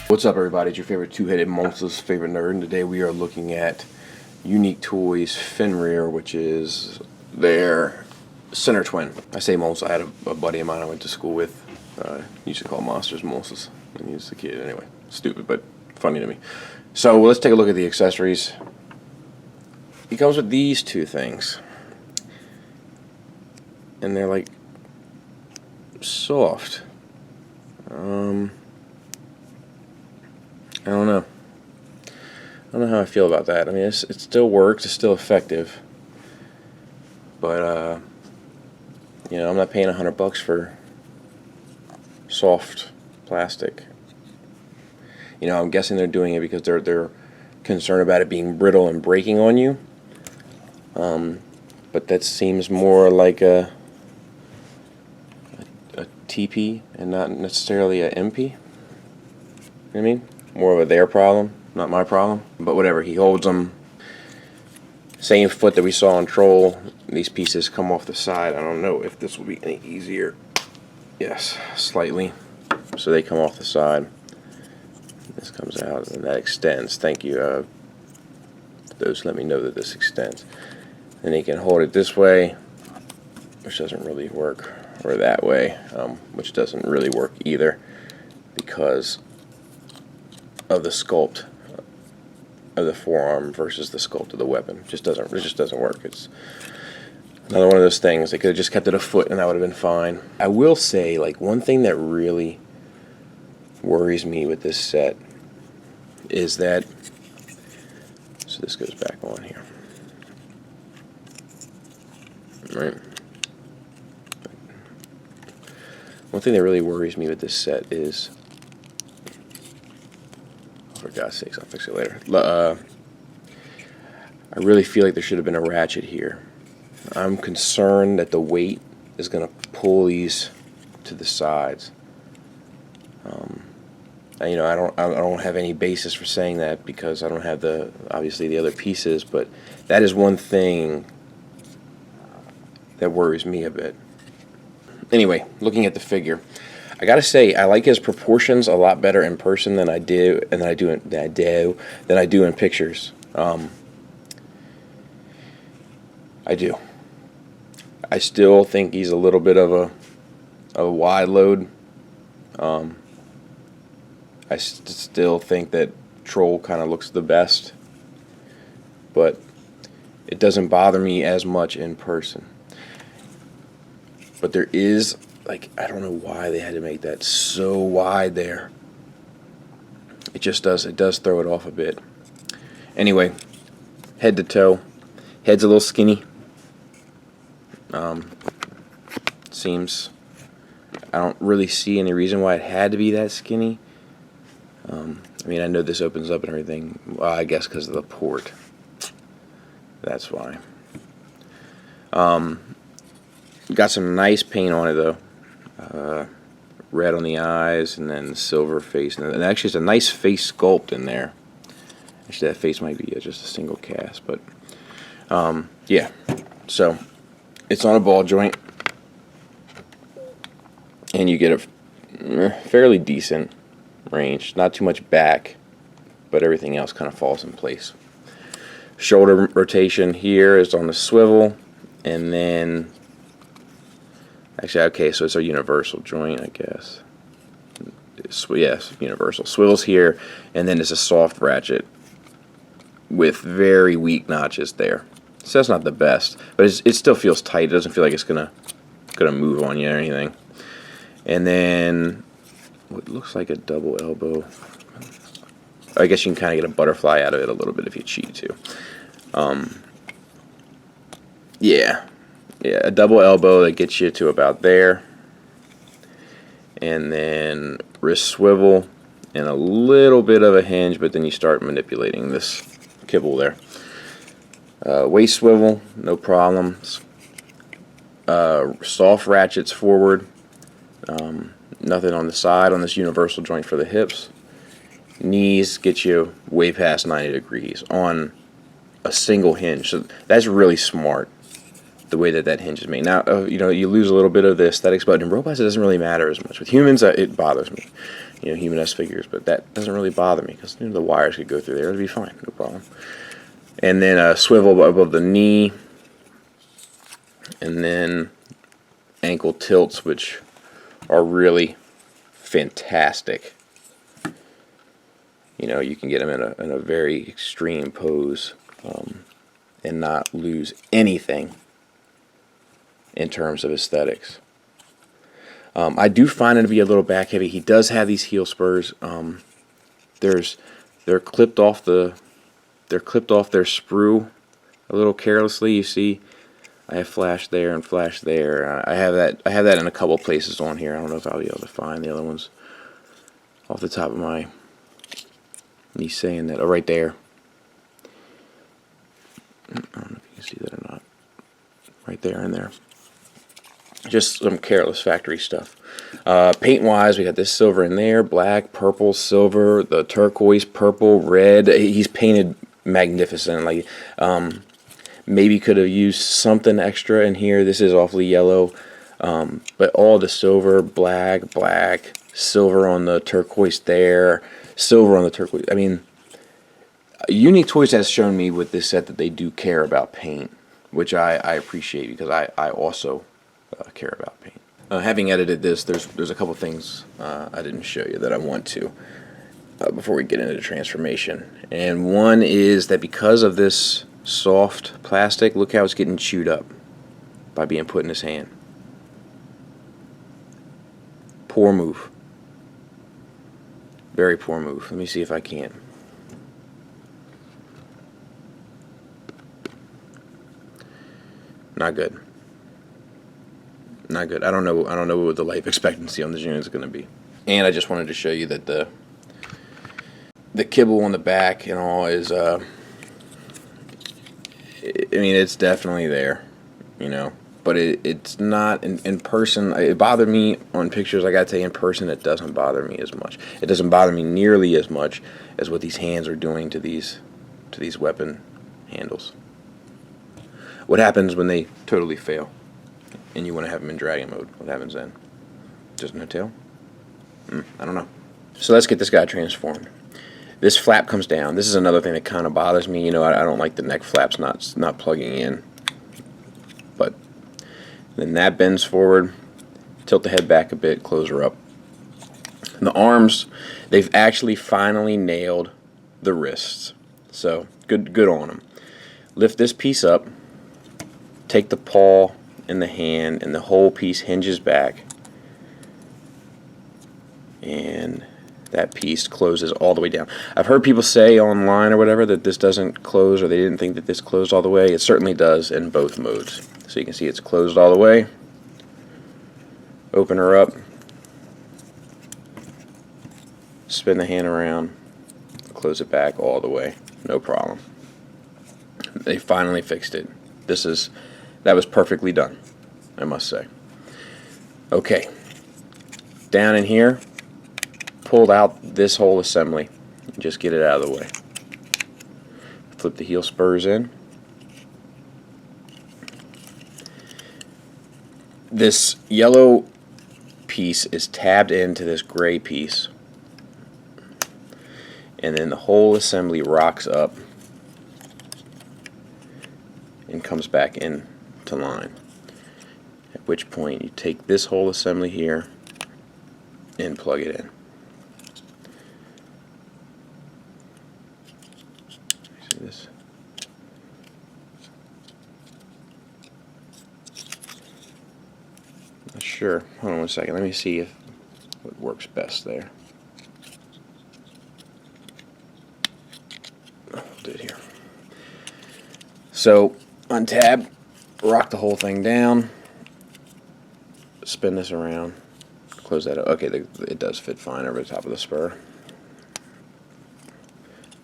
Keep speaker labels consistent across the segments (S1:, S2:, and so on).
S1: What's up, everybody? It's your favorite two-headed monster's favorite nerd, and today we are looking at Unique Toys Fenrir, which is their Sinnertwin. I say monster. I had a buddy of mine I went to school with. Used to call monsters monsters when he was a kid. Anyway, stupid but funny to me. So let's take a look at the accessories. He comes with these two things, and they're like soft. I don't know. I don't know how I feel about that. I mean, it still works. It's still effective. But, you know, I'm not paying $100 for soft plastic. You know, I'm guessing they're doing it because they're concerned about it being brittle and breaking on you. But that seems more like a TP and not necessarily a MP. You know what I mean? More of their problem, not my problem. But whatever, he holds them. Same foot that we saw on Troll. These pieces come off the side. I don't know if this will be any easier. Yes, slightly. So they come off the side. This comes out and that extends. Thank you. Those let me know that this extends. Then he can hold it this way, which doesn't really work, or that way, which doesn't really work either, because of the sculpt of the forearm versus the sculpt of the weapon. It just doesn't work. It's another one of those things. They could have just kept it a foot and that would have been fine. I will say, like, one thing that really worries me with this set is that, so this goes back on here, right? One thing that really worries me with this set is, for God's sakes, I'll fix it later. I really feel like there should have been a ratchet here. I'm concerned that the weight is going to pull these to the sides. You know, I don't have any basis for saying that because I don't have obviously the other pieces, but that is one thing that worries me a bit. Anyway, looking at the figure, I gotta say I like his proportions a lot better in person than I do in pictures. I do. I still think he's a little bit of a wide load. I still think that Troll kind of looks the best, but it doesn't bother me as much in person. But there is, like, I don't know why they had to make that so wide there. It does throw it off a bit. Anyway, head to toe. Head's a little skinny. Seems, I don't really see any reason why it had to be that skinny. I mean, I know this opens up and everything. Well, I guess because of the port. That's why. Got some nice paint on it, though. Red on the eyes, and then silver face. And actually, it's a nice face sculpt in there. Actually, that face might be just a single cast, but yeah. So it's on a ball joint, and you get a fairly decent range. Not too much back, but everything else kind of falls in place. Shoulder rotation here is on the swivel, and then actually, okay, so it's a universal joint, I guess. Yes, universal. Swivels here, and then it's a soft ratchet with very weak notches there. So that's not the best, but it still feels tight. It doesn't feel like it's gonna move on you or anything. And then what looks like a double elbow. I guess you can kind of get a butterfly out of it a little bit if you cheat too. Yeah, a double elbow that gets you to about there, and then wrist swivel and a little bit of a hinge, but then you start manipulating this kibble there. Waist swivel, no problems. Soft ratchets forward. Nothing on the side on this universal joint for the hips. Knees get you way past 90 degrees on a single hinge. So that's really smart, the way that hinge is made. Now, you know, you lose a little bit of the aesthetics, but in robots it doesn't really matter as much. With humans, it bothers me. You know, human-esque figures, but that doesn't really bother me because, you know, the wires could go through there. It'd be fine, no problem. And then a swivel above the knee, and then ankle tilts, which are really fantastic. You know, you can get them in a very extreme pose and not lose anything in terms of aesthetics. I do find it to be a little back heavy. He does have these heel spurs. They're clipped off their sprue a little carelessly. You see, I have flash there and flash there. I have that in a couple places on here. I don't know if I'll be able to find the other ones off the top of me saying that. Oh, right there. I don't know if you can see that or not. Right there and there. Just some careless factory stuff. Paint-wise, we got this silver in there, black, purple, silver, the turquoise, purple, red. He's painted magnificent. Like, maybe could have used something extra in here. This is awfully yellow, but all the silver, black, silver on the turquoise there, silver on the turquoise. I mean, Unique Toys has shown me with this set that they do care about paint, which I appreciate because I also care about paint. Having edited this, there's a couple things I didn't show you that I want to before we get into the transformation. And one is that because of this soft plastic, look how it's getting chewed up by being put in his hand. Poor move. Very poor move. Let me see if I can. Not good. Not good. I don't know what the life expectancy on this unit is going to be. And I just wanted to show you that the kibble on the back and all is I mean, it's definitely there, you know, but it's not in person. It bothered me on pictures. I gotta tell you, in person, it doesn't bother me as much. It doesn't bother me nearly as much as what these hands are doing to these weapon handles. What happens when they totally fail and you want to have them in dragon mode? What happens then? Just no tail? I don't know. So let's get this guy transformed. This flap comes down. This is another thing that kind of bothers me. You know, I don't like the neck flaps not plugging in. But then that bends forward. Tilt the head back a bit. Close her up. And the arms, they've actually finally nailed the wrists. So good on them. Lift this piece up. Take the paw in the hand, and the whole piece hinges back. And that piece closes all the way down. I've heard people say online or whatever that this doesn't close, or they didn't think that this closed all the way. It certainly does in both modes. So you can see it's closed all the way. Open her up. Spin the hand around. Close it back all the way. No problem. They finally fixed it. That was perfectly done, I must say. Okay. Down in here, pulled out this whole assembly. Just get it out of the way. Flip the heel spurs in. This yellow piece is tabbed into this gray piece. And then the whole assembly rocks up and comes back in to line. At which point you take this whole assembly here and plug it in. See this? Not sure. Hold on one second. Let me see what works best there. I'll do it here. So untab, rock the whole thing down, spin this around, close that up. Okay, it does fit fine over the top of the spur.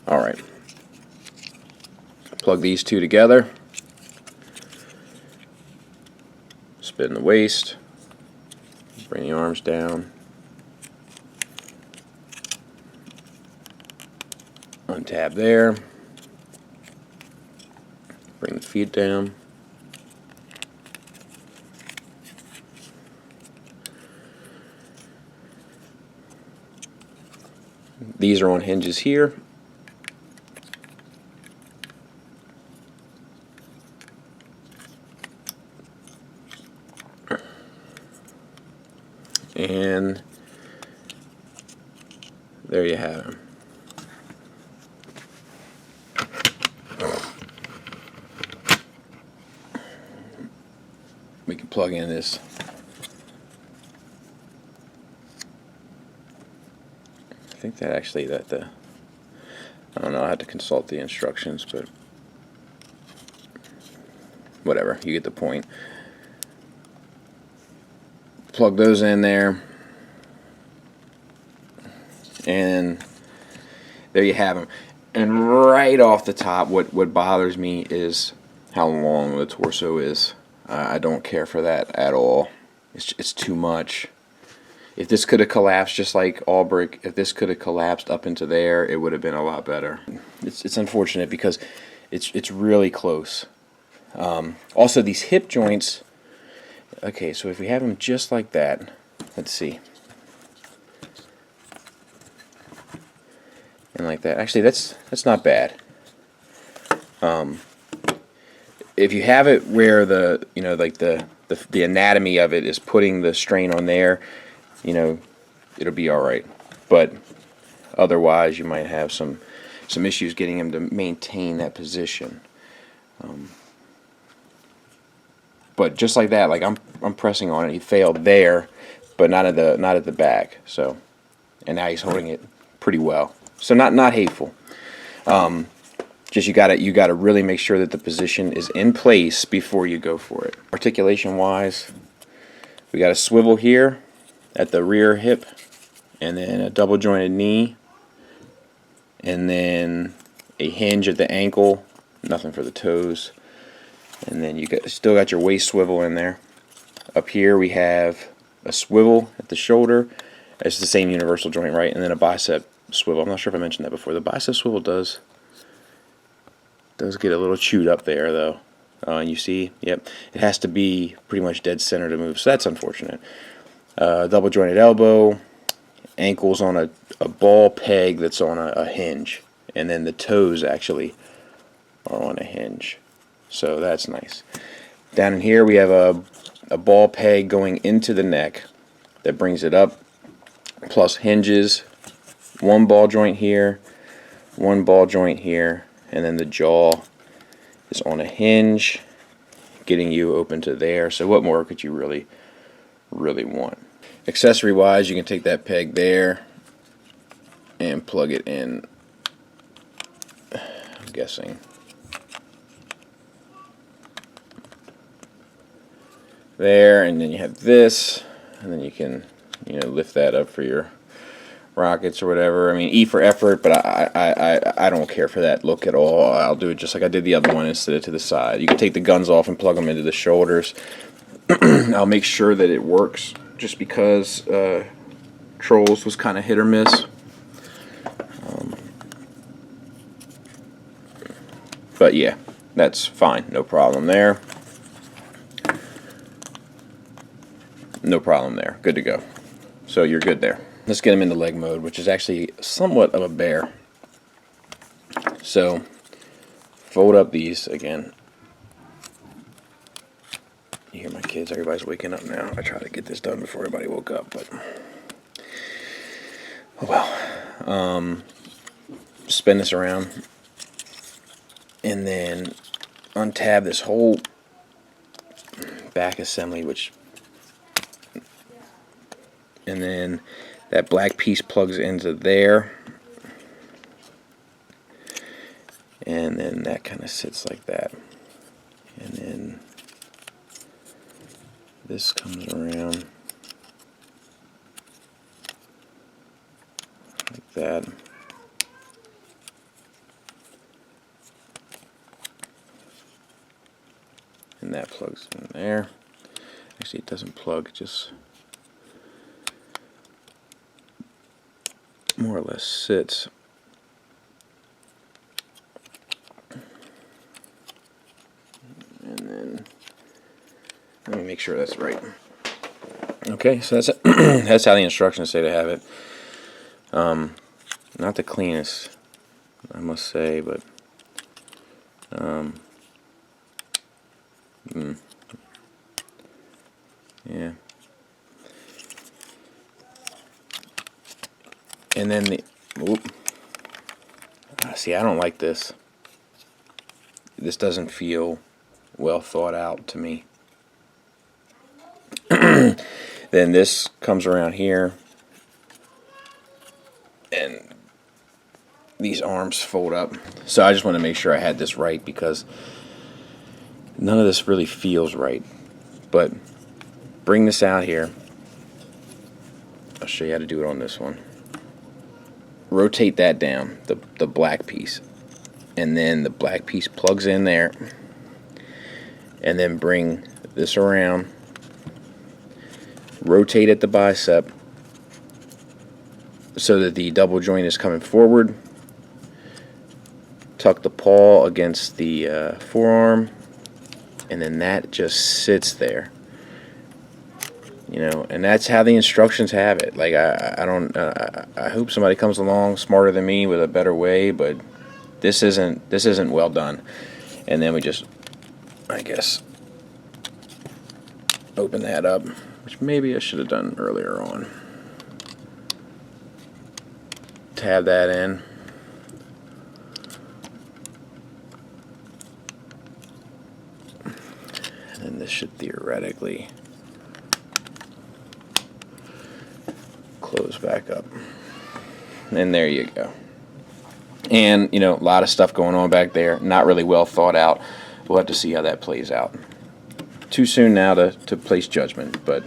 S1: Alright. Plug these two together. Spin the waist. Bring the arms down. Untab there. Bring the feet down. These are on hinges here. And there you have them. We can plug in this I think that actually I don't know, I had to consult the instructions, but whatever, you get the point. Plug those in there, and there you have them. And right off the top, what bothers me is how long the torso is. I don't care for that at all. It's too much. If this could have collapsed just like Albrecht, if this could have collapsed up into there, it would have been a lot better. It's unfortunate because it's really close. Also, these hip joints. Okay, so if we have them just like that, let's see. And like that. Actually, that's not bad. If you have it where the like the anatomy of it is putting the strain on there, it'll be all right. But otherwise, you might have some issues getting him to maintain that position. But just like that, like I'm pressing on it. He failed there, but not at the back. So, and now he's holding it pretty well. So not hateful. Just you gotta really make sure that the position is in place before you go for it. Articulation wise, we got a swivel here at the rear hip, and then a double jointed knee, and then a hinge at the ankle. Nothing for the toes. And then you still got your waist swivel in there. Up here we have a swivel at the shoulder. It's the same universal joint, right? And then a bicep swivel. I'm not sure if I mentioned that before. The bicep swivel does get a little chewed up there, though. And you see, yep, it has to be pretty much dead center to move. So that's unfortunate. Double jointed elbow, ankles on a ball peg that's on a hinge, and then the toes actually are on a hinge. So that's nice. Down in here we have a ball peg going into the neck that brings it up, plus hinges, one ball joint here, one ball joint here, and then the jaw is on a hinge, getting you open to there. So what more could you really want? Accessory wise, you can take that peg there and plug it in, I'm guessing there, and then you have this, and then you can lift that up for your rockets or whatever. I mean, E for effort, but I don't care for that look at all. I'll do it just like I did the other one, instead of to the side. You can take the guns off and plug them into the shoulders. I'll make sure that it works, just because Trolls was kind of hit or miss. But yeah, that's fine, no problem there. No problem there. Good to go. So you're good there. Let's get him into leg mode, which is actually somewhat of a bear. So fold up these again. You hear my kids, everybody's waking up now. I tried to get this done before everybody woke up, but oh well. Spin this around and then untab this whole back assembly, and then that black piece plugs into there, and then that kind of sits like that, and then this comes around like that, And that plugs in there. Actually, it doesn't plug, it just more or less sits. And then let me make sure that's right. Okay, so that's that's how the instructions say to have it. Not the cleanest, I must say, but yeah. And then the see, I don't like this. This doesn't feel well thought out to me. Then this comes around here, and these arms fold up. So I just want to make sure I had this right, because none of this really feels right. But bring this out here. I'll show you how to do it on this one. Rotate that down, the black piece, and then the black piece plugs in there, and then bring this around, rotate at the bicep so that the double joint is coming forward, tuck the paw against the forearm, and then that just sits there. You know, and that's how the instructions have it. Like, I don't, I hope somebody comes along smarter than me with a better way, but this isn't well done. And then we just, I guess, open that up, which maybe I should have done earlier on. Tab that in. And then this should theoretically close back up, and there you go. And you know, a lot of stuff going on back there, not really well thought out. We'll have to see how that plays out. Too soon now to place judgment, but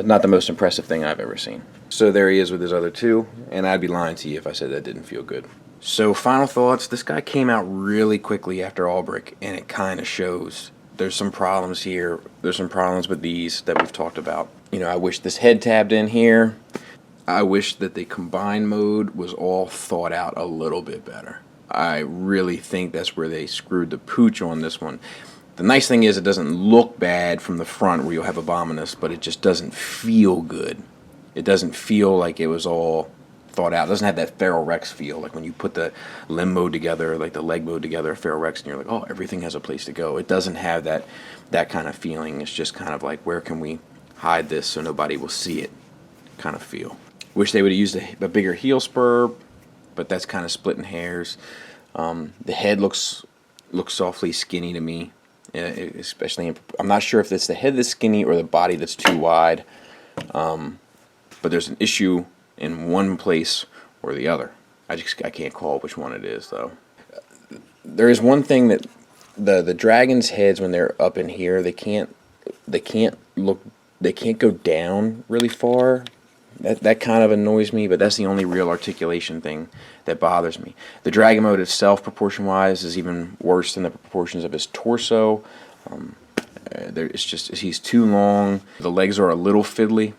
S1: not the most impressive thing I've ever seen. So there he is with his other two, and I'd be lying to you if I said that didn't feel good. So final thoughts, this guy came out really quickly after Albrick, and it kind of shows. There's some problems here. There's some problems with these that we've talked about. You know, I wish this head tabbed in here. I wish that the combined mode was all thought out a little bit better. I really think that's where they screwed the pooch on this one. The nice thing is it doesn't look bad from the front where you'll have Abominus, but it just doesn't feel good. It doesn't feel like it was all thought out. It doesn't have that Feral Rex feel, like when you put the limb mode together, like the leg mode together, Feral Rex, and you're like, oh, everything has a place to go. It doesn't have that kind of feeling. It's just kind of like, where can we hide this so nobody will see it kind of feel. Wish they would have used a bigger heel spur, but that's kind of splitting hairs. The head looks awfully skinny to me, especially I'm not sure if it's the head that's skinny or the body that's too wide, but there's an issue in one place or the other. I can't call which one it is, though. There is one thing that the dragon's heads, when they're up in here, they can't go down really far. That kind of annoys me, but that's the only real articulation thing that bothers me. The dragon mode itself, proportion-wise, is even worse than the proportions of his torso. It's just, he's too long. The legs are a little fiddly.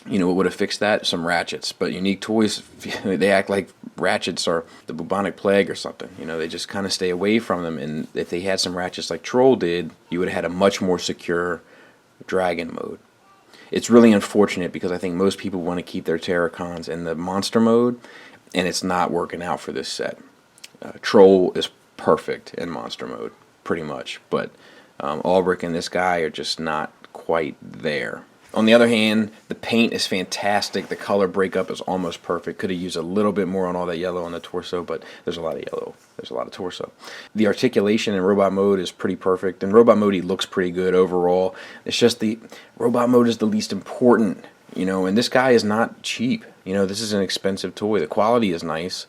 S1: You know what would have fixed that? Some ratchets. But Unique Toys, they act like ratchets are the bubonic plague or something. You know, they just kind of stay away from them. And if they had some ratchets like Troll did, you would have had a much more secure dragon mode. It's really unfortunate because I think most people want to keep their Terrorcons in the monster mode, and it's not working out for this set. Troll is perfect in monster mode, pretty much, but Albrick and this guy are just not quite there. On the other hand, the paint is fantastic. The color breakup is almost perfect. Could have used a little bit more on all that yellow on the torso, but there's a lot of yellow. There's a lot of torso. The articulation in robot mode is pretty perfect. In robot mode, he looks pretty good overall. It's just the robot mode is the least important, you know, and this guy is not cheap. You know, this is an expensive toy. The quality is nice,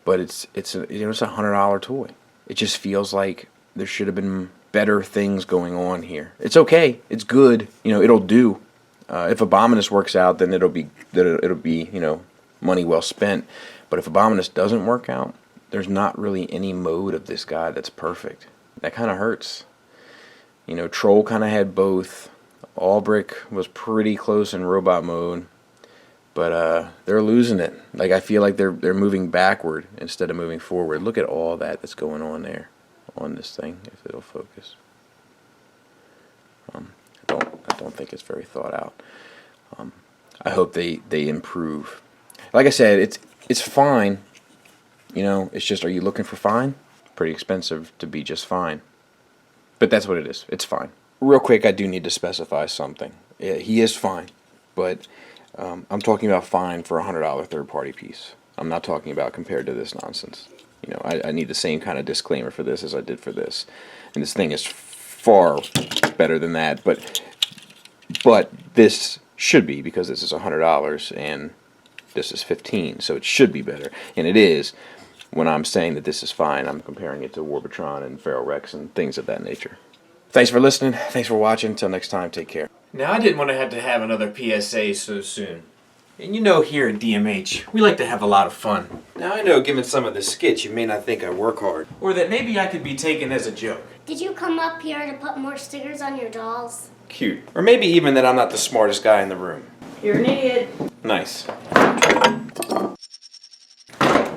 S1: but it's a $100 toy. It just feels like there should have been better things going on here. It's okay. It's good. You know, it'll do. If Abominus works out, then it'll be you know, money well spent. But if Abominus doesn't work out, there's not really any mode of this guy that's perfect. That kind of hurts. You know, Troll kind of had both. Albrick was pretty close in robot mode, but they're losing it. Like, I feel like they're moving backward instead of moving forward. Look at all that's going on there on this thing, if it'll focus. I don't think it's very thought out. I hope they improve. Like I said, it's fine. You know, it's just, are you looking for fine? Pretty expensive to be just fine. But that's what it is. It's fine. Real quick, I do need to specify something. Yeah, he is fine, but I'm talking about fine for a $100 third-party piece. I'm not talking about compared to this nonsense. You know, I need the same kind of disclaimer for this as I did for this. And this thing is far better than that, but this should be, because this is $100 and this is $15, so it should be better. And it is. When I'm saying that this is fine, I'm comparing it to Warbotron and Feral Rex and things of that nature. Thanks for listening. Thanks for watching. Until next time, take care. Now, I didn't want to have another PSA so soon. And you know, here at DMH, we like to have a lot of fun. Now, I know, given some of the skits, you may not think I work hard. Or that maybe I could be taken as a joke.
S2: Did you come up here to put more stickers on your dolls?
S1: Cute. Or maybe even that I'm not the smartest guy in the room.
S3: You're an idiot.
S1: Nice.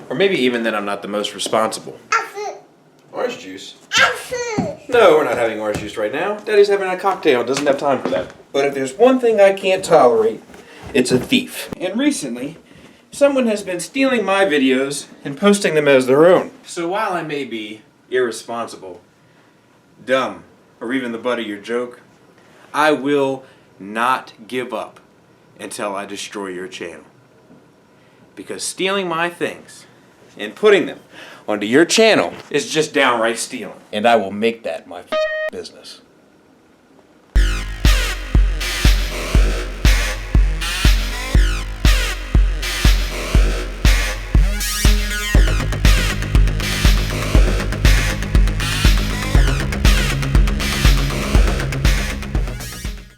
S1: Or maybe even that I'm not the most responsible. Orange juice? No, we're not having orange juice right now. Daddy's having a cocktail. Doesn't have time for that. But if there's one thing I can't tolerate, it's a thief. And recently, someone has been stealing my videos and posting them as their own. So while I may be irresponsible, dumb, or even the butt of your joke, I will not give up until I destroy your channel. Because stealing my things and putting them onto your channel is just downright stealing. And I will make that my business.